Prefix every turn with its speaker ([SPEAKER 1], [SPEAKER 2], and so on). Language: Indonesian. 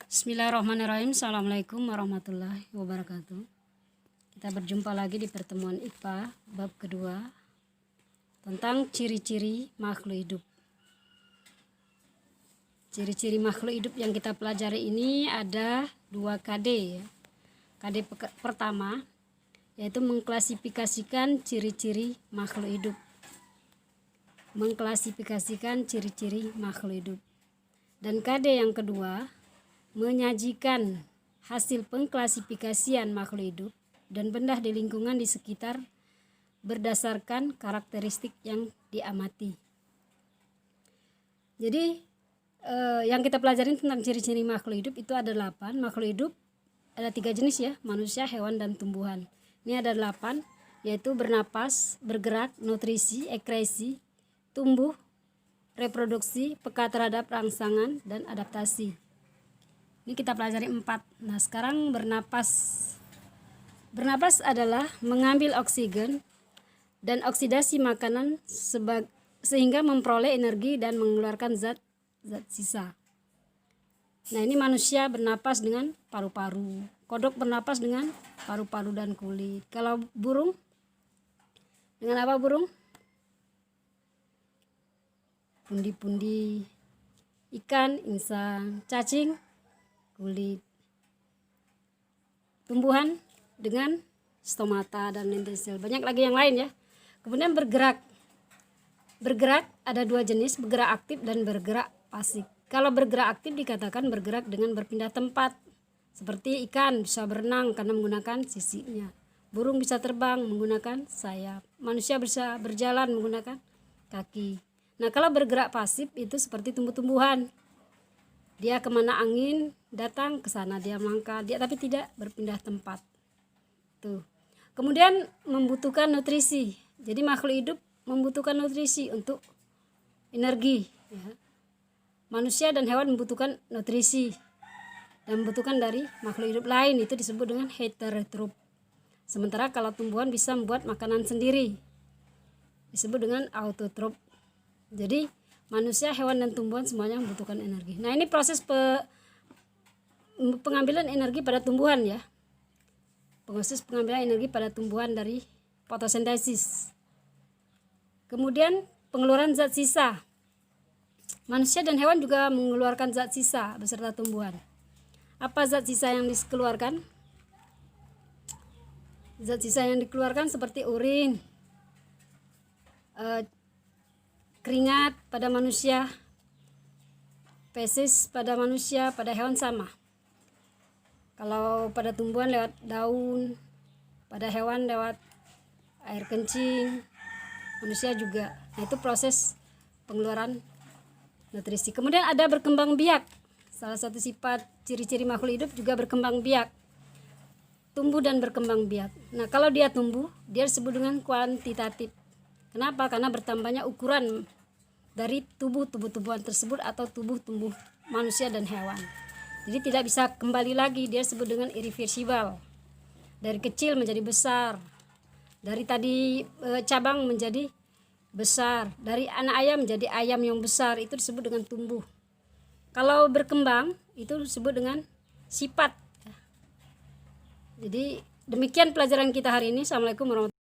[SPEAKER 1] Bismillahirrahmanirrahim. Assalamualaikum warahmatullahi wabarakatuh. Kita berjumpa lagi di pertemuan IPA bab kedua tentang ciri-ciri makhluk hidup. Ciri-ciri makhluk hidup yang kita pelajari ini ada 2 KD ya. KD pertama yaitu mengklasifikasikan ciri-ciri makhluk hidup. Mengklasifikasikan ciri-ciri makhluk hidup. Dan KD yang kedua menyajikan hasil pengklasifikasian makhluk hidup dan benda di lingkungan di sekitar berdasarkan karakteristik yang diamati. Jadi yang kita pelajari tentang ciri-ciri makhluk hidup itu ada 8. Makhluk hidup ada 3 jenis ya, manusia, hewan, dan tumbuhan. Ini ada 8, yaitu bernapas, bergerak, nutrisi, ekresi, tumbuh, reproduksi, peka terhadap rangsangan, dan adaptasi. Ini kita pelajari 4. Nah, sekarang bernapas. Bernapas adalah mengambil oksigen dan oksidasi makanan sehingga memperoleh energi dan mengeluarkan zat sisa. Nah, ini manusia bernapas dengan paru-paru. Kodok bernapas dengan paru-paru dan kulit. Kalau burung, dengan apa burung? Pundi-pundi. Ikan, insang. Cacing, kulit. Tumbuhan dengan stomata dan lentisel. Banyak lagi yang lain ya. Kemudian bergerak. Bergerak ada 2 jenis, bergerak aktif dan bergerak pasif. Kalau bergerak aktif dikatakan bergerak dengan berpindah tempat. Seperti ikan bisa berenang karena menggunakan sisiknya. Burung bisa terbang menggunakan sayap. Manusia bisa berjalan menggunakan kaki. Nah, kalau bergerak pasif itu seperti tumbuh-tumbuhan. Dia kemana angin datang ke sana dia melangkah, dia tapi tidak berpindah tempat. Tuh. Kemudian membutuhkan nutrisi. Jadi makhluk hidup membutuhkan nutrisi untuk energi. Ya. Manusia dan hewan membutuhkan nutrisi dan membutuhkan dari makhluk hidup lain, itu disebut dengan heterotrof. Sementara kalau tumbuhan bisa membuat makanan sendiri, disebut dengan autotrof. Jadi manusia, hewan, dan tumbuhan semuanya membutuhkan energi. Nah, ini proses pengambilan energi pada tumbuhan ya. Proses pengambilan energi pada tumbuhan dari fotosintesis. Kemudian pengeluaran zat sisa. Manusia dan hewan juga mengeluarkan zat sisa beserta tumbuhan. Apa zat sisa yang dikeluarkan? Zat sisa yang dikeluarkan seperti urin, keringat pada manusia, feses pada manusia, pada hewan sama. Kalau pada tumbuhan lewat daun, pada hewan lewat air kencing, manusia juga. Nah, itu proses pengeluaran nutrisi. Kemudian ada berkembang biak. Salah satu sifat ciri-ciri makhluk hidup juga berkembang biak. Tumbuh dan berkembang biak. Nah, kalau dia tumbuh, dia disebut dengan kuantitatif. Kenapa? Karena bertambahnya ukuran dari tubuh-tumbuhan tersebut atau tubuh manusia dan hewan. Jadi tidak bisa kembali lagi, dia disebut dengan irreversible. Dari kecil menjadi besar. Dari tadi cabang menjadi besar. Dari anak ayam menjadi ayam yang besar, itu disebut dengan tumbuh. Kalau berkembang itu disebut dengan sifat. Jadi demikian pelajaran kita hari ini. Assalamualaikum warahmatullahi wabarakatuh.